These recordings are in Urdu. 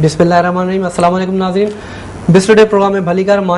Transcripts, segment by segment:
بسم اللہ الرحمن الرحیم. السلام علیکم ناظرین. بسٹے پروگرام میں بھلی کار ماں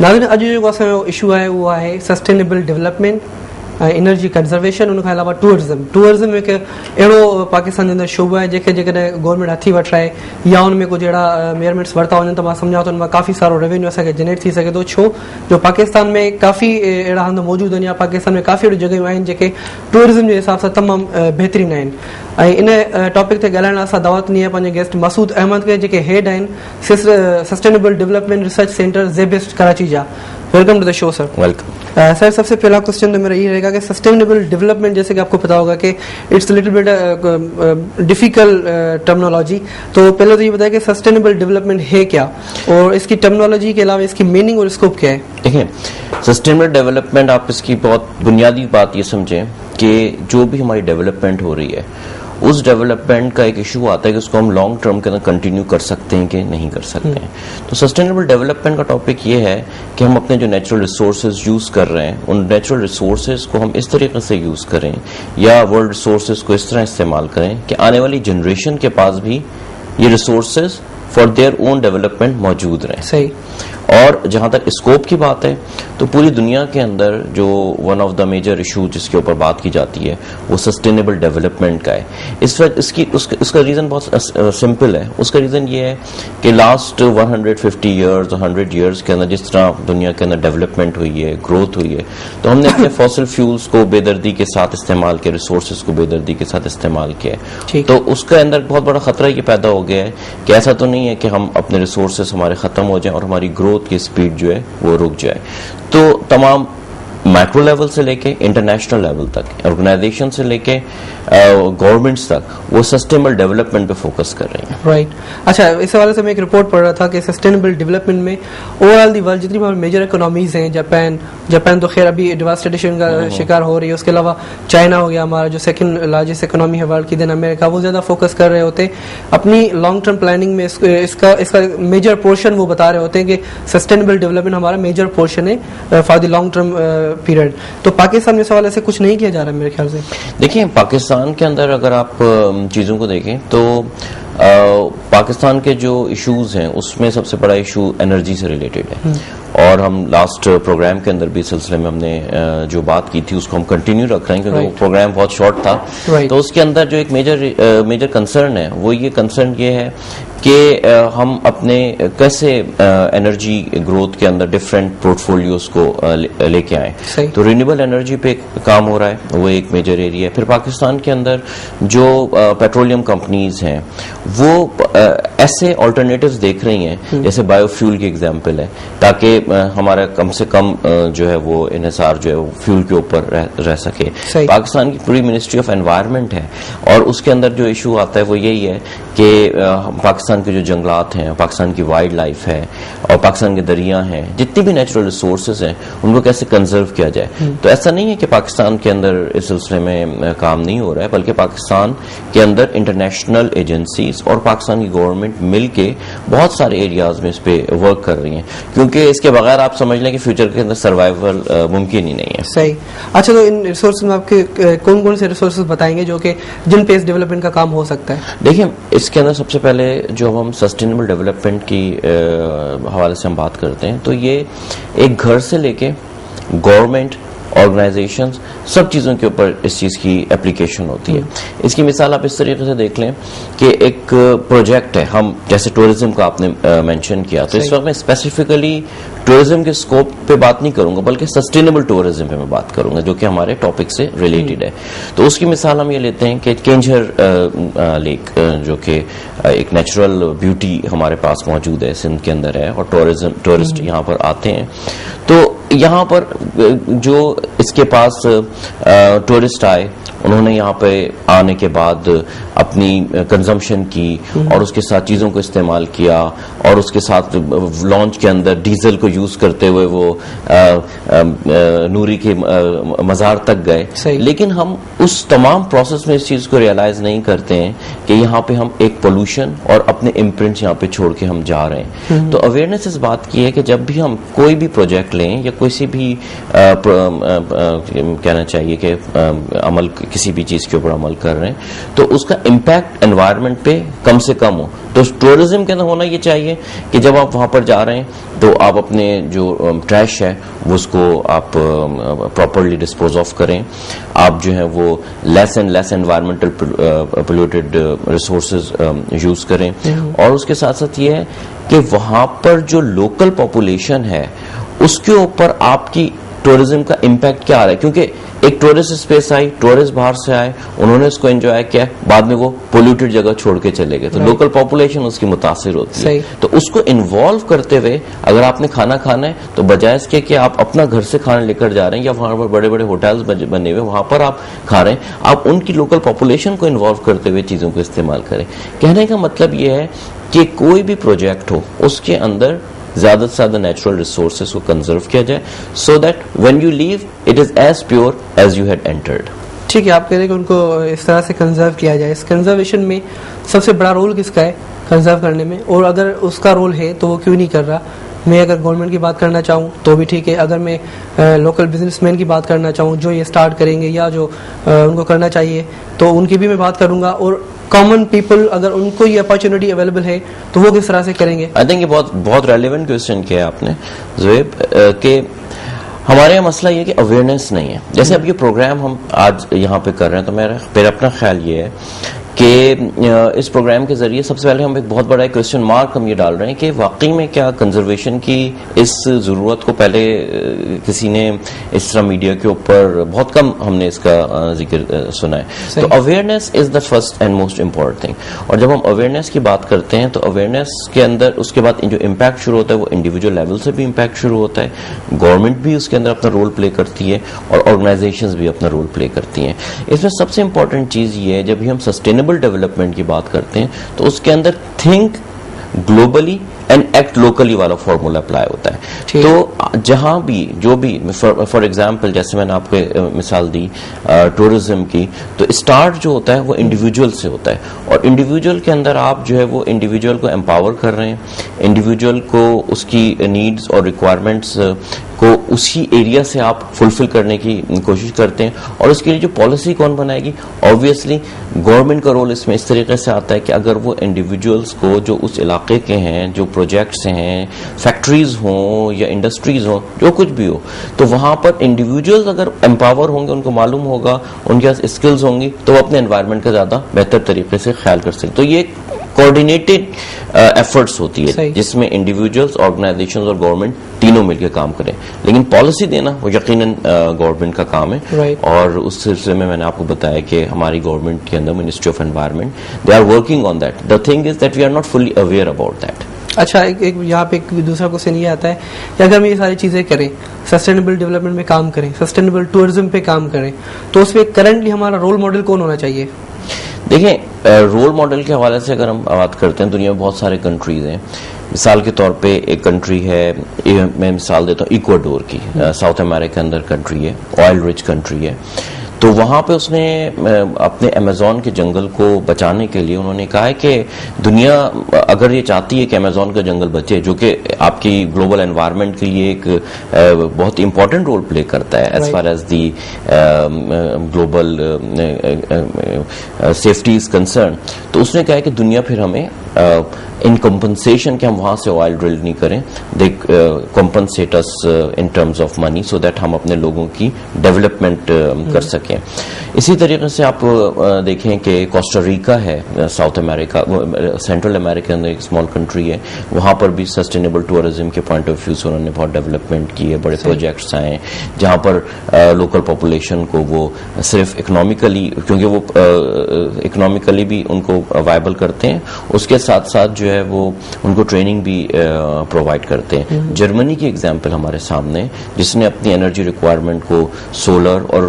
ناظرین اج جو اسو ایشو ہے وہ ہے سسٹینیبل ڈیولپمنٹ, انرجی کنزرویشن, ان کے علاوہ ٹورزم ایک اڑو پاکستان کے اندر شعبہ ہے جے گورنمنٹ ہاتھی وٹ رہے یا ان میں کچھ جڑا میئرمنٹس ورتا ون تو میں سمجھا تو ان میں کافی سارو ریونیو اصل جنریٹ تھی سکے تو چھو جو پاکستان میں کافی اڑا ہند موجود ہیں یا پاکستان میں کافی اڑی جگہوں ہیں جے ٹورزم کے حساب سے تمام بہترین ہیں. ان ٹاپک تے ڳالهائڻ اسا دعوت نہیں ہے پنجے گیسٹ مسعود احمد کے جے ہیڈ ہیں sustainable development research centre SZABIST Karachi جا. Welcome to the show sir. Welcome sir. سب سے پہلا کوشچن تو میرا یہ رہے گا کہ سسٹینیبل ڈیولپمنٹ جیسے کہ آپ کو پتا ہوگا کہ it's little bit difficult terminology, تو پہلے تو یہ بتائیں کہ سسٹینیبل ڈیولپمنٹ ہے کیا اور اس کی ٹرمنالوجی کے علاوہ اس کی میننگ اور اسکوپ کیا ہے؟ دیکھیں, سسٹینیبل ڈیولپمنٹ آپ اس کی بہت بنیادی بات یہ سمجھیں کہ جو بھی ہماری ڈیولپمنٹ ہو رہی ہے اس ڈیولپمنٹ کا ایک ایشو آتا ہے کہ اس کو ہم لانگ ٹرم کے اندر کنٹینیو کر سکتے ہیں کہ نہیں کر سکتے ہیں. تو سسٹینیبل ڈیولپمنٹ کا ٹاپک یہ ہے کہ ہم اپنے جو نیچرل ریسورسز یوز کر رہے ہیں ان نیچرل ریسورسز کو ہم اس طریقے سے یوز کریں یا ورلڈ ریسورسز کو اس طرح استعمال کریں کہ آنے والی جنریشن کے پاس بھی یہ resources for their own development موجود رہیں. صحیح. اور جہاں تک اسکوپ کی بات ہے تو پوری دنیا کے اندر جو one of the major issue جس کے اوپر بات کی جاتی ہے وہ سسٹینیبل ڈیولپمنٹ کا ہے. اس وقت اس کا ریزن بہت سمپل ہے. اس کا ریزن یہ ہے کہ لاسٹ 150 ایئرز اور 100 ایئرز کے اندر جس طرح دنیا کے اندر ڈیولپمنٹ ہوئی ہے, گروتھ ہوئی ہے, تو ہم نے اپنے فاسل فیولز کو بے دردی کے ساتھ استعمال کیا, ریسورسز کو بے دردی کے ساتھ استعمال کیا. تو اس کے اندر بہت بڑا خطرہ یہ پیدا ہو گیا ہے کہ ایسا تو نہیں ہے کہ ہم اپنے ریسورسز ہمارے ختم ہو جائیں اور ہماری گروتھ کی سپیڈ جو ہے وہ رک جائے. تو تمام مائکرو لیول سے لے کے انٹرنیشنل لیول تک, آرگنائزیشن سے لے کے گورنمنٹس تک وہ سسٹینیبل ڈیولپمنٹ پہ فوکس کر رہے ہیں. رائٹ. اچھا, اس حوالے سے میں ایک رپورٹ پڑھ رہا تھا کہ سسٹینیبل ڈیولپمنٹ میں اوور آل دی ورلڈ جتنی میجر اکنامیز ہیں, جاپان تو خیر ابھی ڈیواسٹیشن کا شکار ہو رہی ہے, اس کے علاوہ چائنا ہو گیا ہمارا جو سیکنڈ لارجسٹ اکنامی ہے ورلڈ کی, دین امریکہ, وہ زیادہ فوکس کر رہے ہوتے اپنی لانگ ٹرم پلاننگ میں. اس کا میجر پورشن وہ بتا رہے ہوتے ہیں کہ سسٹینیبل ڈیولپمنٹ ہمارا میجر پورشن ہے for the long term period. تو پاکستان میں اس حوالے سے کچھ نہیں کیا جا رہا میرے خیال سے. دیکھیں, پاکستان کے اندر اگر آپ چیزوں کو دیکھیں تو پاکستان کے جو ایشوز ہیں اس میں سب سے بڑا ایشو انرجی سے ریلیٹڈ ہے. اور ہم لاسٹ پروگرام کے اندر بھی سلسلے میں ہم نے جو بات کی تھی اس کو ہم کنٹینیو رکھ رہے ہیں کیونکہ وہ پروگرام بہت شارٹ تھا. تو اس کے اندر جو ایک میجر کنسرن ہے وہ یہ کنسرن یہ ہے کہ ہم اپنے کیسے انرجی گروتھ کے اندر ڈفرینٹ پورٹ فولیوز کو لے کے آئیں. تو رینیوبل انرجی پہ کام ہو رہا ہے, وہ ایک میجر ایریا ہے. پھر پاکستان کے اندر جو پیٹرولیم کمپنیز ہیں وہ ایسے آلٹرنیٹیوز دیکھ رہی ہیں جیسے بایو فیول کی ایگزامپل ہے, تاکہ ہمارا کم سے کم جو ہے وہ انحصار جو ہے وہ فیول کے اوپر رہ سکے. پاکستان کی پوری منسٹری آف انوائرمنٹ ہے اور اس کے اندر جو ایشو آتا ہے وہ یہی ہے کہ پاکستان کے جو جنگلات ہیں, پاکستان کی وائلڈ لائف ہے اور پاکستان کے دریا ہیں, جتنی بھی نیچرل ریسورسز ہیں ان کو کیسے کنزرو کیا جائے. تو ایسا نہیں ہے کہ پاکستان کے اندر اس سلسلے میں کام نہیں ہو رہا ہے, بلکہ پاکستان کے اندر انٹرنیشنل ایجنسیز اور پاکستان کی گورنمنٹ مل کے بہت سارے ایریاز میں اس پہ ورک کر رہی ہیں, کیونکہ اس کے بغیر آپ سمجھ لیں کہ فیوچر کے اندر سروائیول ممکن ہی نہیں ہے. صحیح. اچھا, تو ان ریسورسز میں آپ کے کون کون سے ریسورسز بتائیں گے جو کہ جن پہ اس ڈیولپمنٹ کا کام ہو سکتا ہے؟ دیکھیں, اس کے اندر سب سے پہلے جو ہم سسٹینیبل ڈیولپمنٹ کی حوالے سے ہم بات کرتے ہیں تو یہ ایک گھر سے لے کے گورنمنٹ, آرگنائزیشنز, سب چیزوں کے اوپر اس چیز کی اپلیکیشن ہوتی ہے. اس کی مثال آپ اس طریقے سے دیکھ لیں کہ ایک پروجیکٹ ہے, ہم جیسے ٹورزم کا آپ نے مینشن کیا, تو اس وقت میں اسپیسیفکلی ٹورزم کے اسکوپ پہ بات نہیں کروں گا بلکہ سسٹینیبل ٹورزم پہ میں بات کروں گا جو کہ ہمارے ٹاپک سے ریلیٹڈ ہے. تو اس کی مثال ہم یہ لیتے ہیں کہ کینجھر لیک جو کہ ایک نیچرل بیوٹی ہمارے پاس موجود ہے, سندھ کے اندر ہے, اور ٹورسٹ یہاں پر آتے ہیں. تو یہاں پر جو اس کے پاس ٹورسٹ آئے, انہوں نے یہاں پہ آنے کے بعد اپنی کنزمپشن کی اور اس کے ساتھ چیزوں کو استعمال کیا اور اس کے ساتھ لانچ کے اندر ڈیزل کو یوز کرتے ہوئے وہ نوری کے مزار تک گئے. لیکن ہم اس تمام پروسیس میں اس چیز کو ریئلائز نہیں کرتے ہیں کہ یہاں پہ ہم ایک پولوشن اور اپنے امپرنٹس یہاں پہ چھوڑ کے ہم جا رہے ہیں. تو اویئرنیس اس بات کی ہے کہ جب بھی ہم کوئی بھی پروجیکٹ لیں یا کسی بھی کہنا چاہیے کہ عمل کسی بھی چیز کے اوپر عمل کر رہے ہیں تو اس کا امپیکٹ انوائرمنٹ پہ کم سے کم ہو. تو ٹورزم کے اندر ہونا یہ چاہیے کہ جب آپ وہاں پر جا رہے ہیں تو آپ اپنے جو ٹریش ہے وہ اس کو آپ پراپرلی ڈسپوز آف کریں. آپ جو ہے وہ less and less environmental polluted resources use کریں. اور اس کے ساتھ ساتھ یہ ہے کہ وہاں پر جو لوکل پاپولیشن ہے اس کے اوپر آپ کی ٹورزم کا امپیکٹ کیا آ رہا ہے, کیونکہ ایک ٹورسٹ اسپیس آئی, ٹورسٹ باہر سے آئے, انہوں نے اس کو انجوائے کیا, بعد میں وہ پولیوٹیڈ جگہ چھوڑ کے چلے گئے, تو لوکل پاپولیشن اس کی متاثر ہوتی ہے. تو اس کو انوالو کرتے ہوئے اگر آپ نے کھانا کھانا ہے تو بجائے اس کے کہ آپ اپنا گھر سے کھانا لے کر جا رہے ہیں یا وہاں پر بڑے بڑے ہوٹلز بنے ہوئے وہاں پر آپ کھا رہے ہیں, آپ ان کی لوکل پاپولیشن کو انوالو کرتے ہوئے چیزوں کو استعمال کریں. کہنے کا مطلب یہ ہے کہ کوئی بھی پروجیکٹ ہو اس کے اندر زیادہ سے زیادہ نیچرل ریسورسز کو کنزرو کیا جائے so that when you leave it is as pure as you had entered. ٹھیک ہے, آپ کہہ رہے ہیں کہ ان کو اس طرح سے کنزرو کیا جائے. اس کنزرویشن میں سب سے بڑا رول کس کا ہے کنزرو کرنے میں, اور اگر اس کا رول ہے تو وہ کیوں نہیں کر رہا؟ میں اگر گورنمنٹ کی بات کرنا چاہوں تو بھی ٹھیک ہے, اگر میں لوکل بزنس مین کی بات کرنا چاہوں جو یہ سٹارٹ کریں گے یا جو ان کو کرنا چاہیے تو ان کی بھی میں بات کروں گا, اور کامن پیپل اگر ان کو یہ اپارچونیٹی اویلیبل ہے تو وہ کس طرح سے کریں گے؟ آئی تھنک یہ بہت ریلیونٹ کوشچن کیا ہے آپ نے زہیب, کہ ہمارے یہاں مسئلہ یہ کہ اویئرنیس نہیں ہے. جیسے اب یہ پروگرام ہم آج یہاں پہ کر رہے ہیں تو میرا اپنا خیال یہ ہے کہ اس پروگرام کے ذریعے سب سے پہلے ہم ایک بہت بڑا کویسچن مارک ہم یہ ڈال رہے ہیں کہ واقعی میں کیا کنزرویشن کی اس ضرورت کو پہلے کسی نے اس طرح میڈیا کے اوپر بہت کم ہم نے اس کا ذکر سنا ہے. تو awareness is the first and most important thing. اور جب ہم اویئرنیس کی بات کرتے ہیں تو اویئرنیس کے اندر اس کے بعد جو امپیکٹ شروع ہوتا ہے وہ انڈیویجول لیول سے بھی امپیکٹ شروع ہوتا ہے, گورنمنٹ بھی اس کے اندر اپنا رول پلے کرتی ہے اور آرگنائزیشنز بھی اپنا رول پلے کرتی ہیں. اس میں سب سے امپورٹنٹ چیز یہ ہے جب بھی ہم سسٹینیبل ڈیولپمنٹ کی بات کرتے ہیں تو اس کے اندر think globally and act locally والا فارمولا اپلائی ہوتا ہے. تو جہاں بھی جو بھی فار ایگزامپل جیسے میں نے آپ کو مثال دی ٹورزم کی, تو اسٹارٹ جو ہوتا ہے وہ انڈیویجول سے ہوتا ہے, اور انڈیویجول کے اندر آپ جو ہے وہ انڈیویجول کو امپاور کر رہے ہیں, انڈیویجول کو اس کی نیڈز اور ریکوائرمنٹس کو اسی ایریا سے آپ فلفل کرنے کی کوشش کرتے ہیں. اور اس کے لیے جو پالیسی کون بنائے گی, آبویسلی گورنمنٹ کا رول اس میں اس طریقے سے آتا ہے کہ اگر وہ انڈیویجولس کو جو اس علاقے کے ہیں, جو پروجیکٹس ہیں, فیکٹریز ہوں یا انڈسٹریز ہوں, جو کچھ بھی ہو, تو وہاں پر انڈیویجولز اگر امپاور ہوں گے, ان کو معلوم ہوگا, ان کے پاس اسکلز ہوں گی, تو وہ اپنے انوائرمنٹ کا زیادہ بہتر طریقے سے خیال کر سکتے. تو یہ کوآرڈینیٹڈ ایفرٹس ہوتی ہے جس میں انڈیویجولز, آرگنائزیشنز اور گورنمنٹ تینوں مل کے کام کریں. لیکن پالیسی دینا وہ یقیناً گورنمنٹ کا کام ہے, اور اس سلسلے میں نے آپ کو بتایا کہ ہماری گورنمنٹ کے اندر ministry of environment they are working on that. The thing is that we are not fully aware about that. اچھا, ایک یہاں پہ ایک دوسرا کوشچن یہ آتا ہے کہ اگر ہم یہ ساری چیزیں کریں, سسٹینیبل ڈیولپمنٹ میں کام کریں, سسٹینیبل ٹورزم پہ کام کریں, تو اس میں کرنٹلی ہمارا رول ماڈل کون ہونا چاہیے؟ دیکھیں, رول ماڈل کے حوالے سے اگر ہم بات کرتے ہیں, دنیا میں بہت سارے کنٹریز ہیں. مثال کے طور پہ ایک کنٹری ہے, میں مثال دیتا ہوں ایکواڈور کی, ساؤتھ امریکہ کے اندر کنٹری ہے, آئل رچ کنٹری ہے. تو وہاں پہ اس نے اپنے امیزون کے جنگل کو بچانے کے لیے انہوں نے کہا ہے کہ دنیا اگر یہ چاہتی ہے کہ امیزون کا جنگل بچے, جو کہ آپ کی گلوبل انوائرمنٹ کے لیے ایک بہت امپورٹنٹ رول پلے کرتا ہے as far as the global safety is concern, تو اس نے کہا ہے کہ دنیا پھر ہمیں ان کمپنسیشن کہ ہم وہاں سے آئل ڈرل نہیں کریں, they compensate us in terms of money so that ہم اپنے لوگوں کی ڈیولپمنٹ کر سکیں. اسی طریقے سے آپ دیکھیں کہ کوسٹاریکا ہے, ساؤتھ امریکہ, سینٹرل امریکہ کے اندر ایک اسمال کنٹری ہے, وہاں پر بھی سسٹینیبل ٹورزم کے پوائنٹ آف ویو سے انہوں نے بہت ڈیولپمنٹ کی ہے, بڑے پروجیکٹس آئے جہاں پر لوکل پاپولیشن کو وہ صرف اکنامیکلی, کیونکہ وہ اکنامیکلی بھی ان کو وائبل کرتے ہیں, اس کے ساتھ ساتھ جو ہے وہ ان کو ٹریننگ بھی پرووائڈ کرتے ہیں. جرمنی کی ایگزامپل ہمارے سامنے, جس نے اپنی انرجی ریکوائرمنٹ کو سولر اور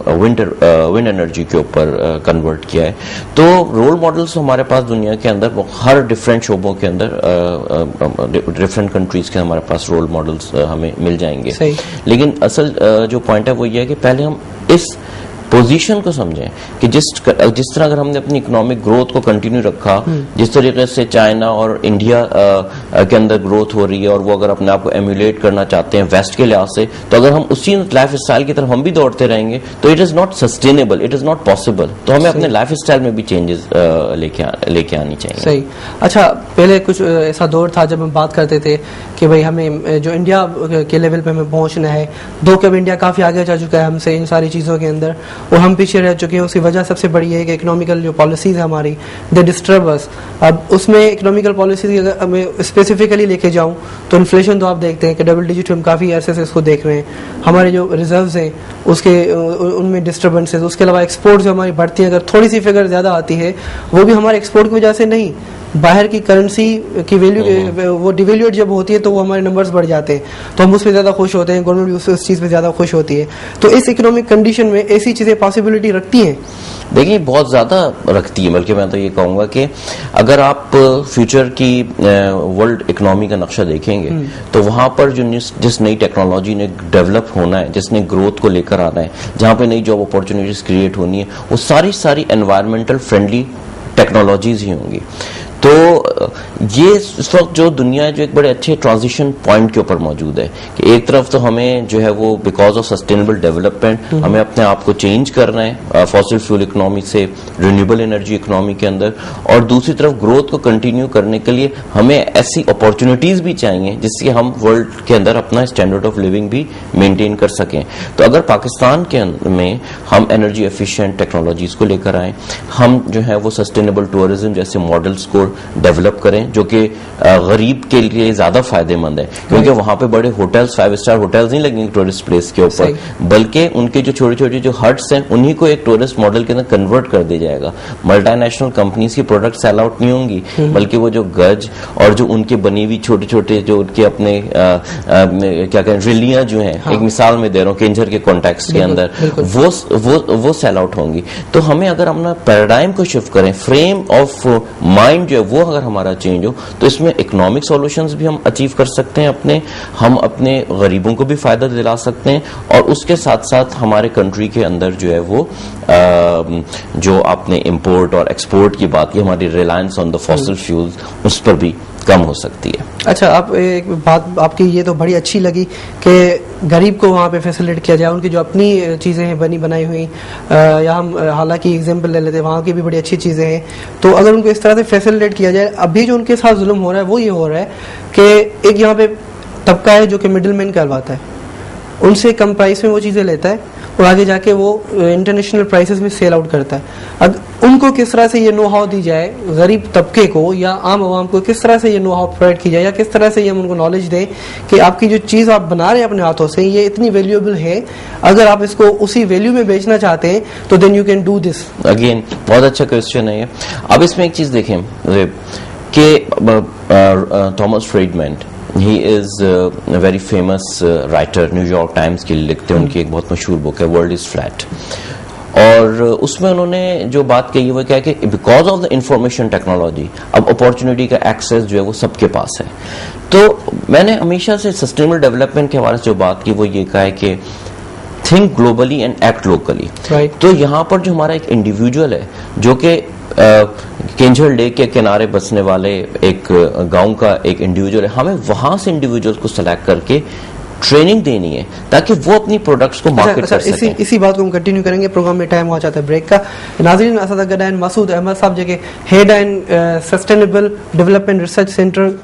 ونڈ انرجی کے اوپر کنورٹ کیا ہے. تو رول ماڈلز ہمارے پاس دنیا کے اندر ہر ڈفرینٹ شعبوں کے اندر, ڈفرینٹ کنٹریز کے ہمارے پاس رول ماڈلز ہمیں مل جائیں گے. لیکن اصل جو پوائنٹ ہے وہ یہ ہے کہ پہلے ہم اس پوزیشن کو سمجھیں کہ جس طرح اگر ہم نے اپنی اکنامک گروتھ کو کنٹینیو رکھا, جس طریقے سے چائنا اور انڈیا کے اندر گروتھ ہو رہی ہے اور وہ اگر اپنے آپ کو ایمولیٹ کرنا چاہتے ہیں ویسٹ کے لحاظ سے, تو اگر ہم اسی لائف اسٹائل کی طرف ہم بھی دوڑتے رہیں گے تو it is not sustainable, it is not possible. تو ہمیں اپنے لائف اسٹائل میں بھی چینجز لے کے آنی چاہیے. صحیح. اچھا, پہلے کچھ ایسا دور تھا جب ہم بات کرتے تھے کہ بھائی ہمیں جو انڈیا کے لیول پہ ہمیں پہنچنا ہے, کہ اب انڈیا کافی آگے جا چکا ہے ہم سے ان ساری چیزوں کے اندر, اور ہم پیچھے رہ چکے ہیں. اس کی وجہ سب سے بڑی ہے کہ اکنامیکل جو پالیسیز ہے ہماری, دے ڈسٹرب اس. اب اس میں اکنامیکل پالیسیز اگر میں اسپیسیفکلی لے کے جاؤں تو انفلیشن تو آپ دیکھتے ہیں کہ ڈبل ڈیجٹ ہم کافی عرصے سے اس کو دیکھ رہے ہیں. ہمارے جو ریزروز ہیں اس کے ان میں ڈسٹربنسز. اس کے علاوہ ایکسپورٹ جو ہماری بڑھتی ہے, اگر تھوڑی سی فگر زیادہ آتی ہے وہ بھی ہمارے ایکسپورٹ کی وجہ سے نہیں, باہر کی کرنسی کی ویلیو وہ ڈیویلیوٹ جب ہوتی ہے تو وہ ہمارے نمبرز بڑھ جاتے ہیں, تو ہم اس پہ زیادہ خوش ہوتے ہیں, گورنمنٹ اس چیز پہ زیادہ خوش ہوتی ہے. تو اس اکنامک کنڈیشن میں ایسی چیزیں پاسبلٹی رکھتی ہیں؟ دیکھیں بہت زیادہ رکھتی ہے, بلکہ میں تو یہ کہوں گا کہ اگر آپ فیوچر کی ورلڈ اکنامی کا نقشہ دیکھیں گے تو وہاں پر جو جس نئی ٹیکنالوجی نے ڈیولپ ہونا ہے, جس نے گروتھ کو لے کر آنا ہے, جہاں پہ نئی جاب اپارچونیٹیز کریٹ ہونی ہے, وہ ساری انوائرمنٹل فرینڈلی ٹیکنالوجیز ہی ہوں گی. تو یہ اس وقت جو دنیا ہے جو ایک بڑے اچھے ٹرانزیشن پوائنٹ کے اوپر موجود ہے کہ ایک طرف تو ہمیں جو ہے وہ بیکاز آف سسٹینیبل ڈیولپمنٹ ہمیں اپنے آپ کو چینج کرنا ہے فاسل فیول اکنامی سے رینیوبل انرجی اکنامی کے اندر, اور دوسری طرف گروتھ کو کنٹینیو کرنے کے لیے ہمیں ایسی اپارچونیٹیز بھی چاہیے جس سے ہم ورلڈ کے اندر اپنا اسٹینڈرڈ آف لیونگ بھی مینٹین کر سکیں. تو اگر پاکستان کے میں ہم انرجی ایفیشینٹ ٹیکنالوجیز کو لے کر آئیں, ہم جو ہے وہ سسٹینیبل ٹورزم جیسے ماڈلس کو ڈیولپ کریں جو کہ غریب کے لیے زیادہ فائدہ مند ہے, کیونکہ وہاں پہ بڑے ہوٹلز 5 اسٹار ہوٹلز نہیں لگیں گے ٹورسٹ پلیس کے اوپر, بلکہ ان کے جو چھوٹے چھوٹے جو ہٹس ہیں انہی کو ایک ٹورسٹ ماڈل کے اندر کنورٹ کر دیا جائے گا. ملٹی نیشنل کمپنیز کی پروڈکٹ سیل آؤٹ نہیں ہوں گی, بلکہ وہ جو گج اور جو ان کے بنی ہوئی چھوٹے چھوٹے جو ان کے اپنے کیا کہیں ریلیاں جو ہیں, ایک مثال میں دے رہا ہوں کنجر کے کانٹیکسٹ کے اندر, وہ سیل آؤٹ ہوں گی. تو ہمیں اگر اپنا پیراڈائم کو شفٹ کریں, فریم آف مائنڈ جو ہے وہ اگر ہمارا چینج ہو, تو اس میں اکنامک سولوشنز بھی ہم اچیو کر سکتے ہیں, ہم اپنے غریبوں کو بھی فائدہ دلا سکتے ہیں, اور اس کے ساتھ ساتھ ہمارے کنٹری کے اندر جو ہے وہ جو آپ نے امپورٹ اور ایکسپورٹ کی بات کی, ہماری reliance on the fossil fuels اس پر بھی کم ہو سکتی ہے. اچھا, آپ ایک بات آپ کی یہ تو بڑی اچھی لگی کہ غریب کو وہاں پہ فیسلیٹ کیا جائے, ان کی جو اپنی چیزیں ہیں بنائی ہوئی, یا ہم حالانکہ ایگزامپل لے لیتے ہیں وہاں کی بھی بڑی اچھی چیزیں ہیں, تو اگر ان کو اس طرح سے فیسلیٹ کیا جائے. ابھی جو ان کے ساتھ ظلم ہو رہا ہے وہ یہ ہو رہا ہے کہ ایک یہاں پہ طبقہ ہے جو کہ مڈل مین کہلواتا ہے, ان سے کم پرائس میں وہ چیزیں لیتا ہے اور آگے جا کے وہ انٹرنیشنل پرائسز میں سیل آؤٹ کرتا ہے. اب ان کو کس طرح سے یہ نو ہاؤ دی جائے, غریب طبقے کو یا عام عوام کو کس طرح سے یہ نو ہاؤ پرووائڈ کی جائے, یا کس طرح سے یہ ہم ان کو نالج دیں کہ آپ کی جو چیز آپ بنا رہے ہیں اپنے ہاتھوں سے یہ اتنی ویلیوبل ہے, اگر آپ اس کو اسی ویلیو میں بیچنا چاہتے ہیں تو then you can do this. Again بہت اچھا کوشچن ہے یہ. اب اس میں ایک چیز دیکھیں کہ Thomas Friedman, he is a very famous writer, new York Times کے لیے لکھتے ہیں, ان کی ایک بہت مشہور بک ہے ورلڈ از فلیٹ, اور اس میں انہوں نے جو بات کہی وہ کیا کہ because of the information technology اب اپارچونیٹی کا ایکسیس جو ہے وہ سب کے پاس ہے. تو میں نے ہمیشہ سے سسٹینیبل ڈیولپمنٹ کے حوالے سے جو بات کی وہ یہ کہا ہے کہ think globally and act locally. تو یہاں پر جو ہمارا ایک انڈیویجول ہے جو کہ کینجھل لیک کے کنارے بسنے والے ایک گاؤں کا ایک انڈیویجول ہے, ہمیں وہاں سے انڈیویجول کو سلیکٹ کر کے ٹریننگ دینی ہے تاکہ وہ اپنی پروڈکٹس کو مارکیٹ کر سکیں. اسی بات کو ہم کنٹینیو کریں گے, پروگرام میں ٹائم ہو جاتا ہے بریک کا. ناظرین, اساتذہ گڈائن مسعود احمد صاحب جو head and sustainable development research centre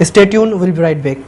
stay tuned, we'll be right back.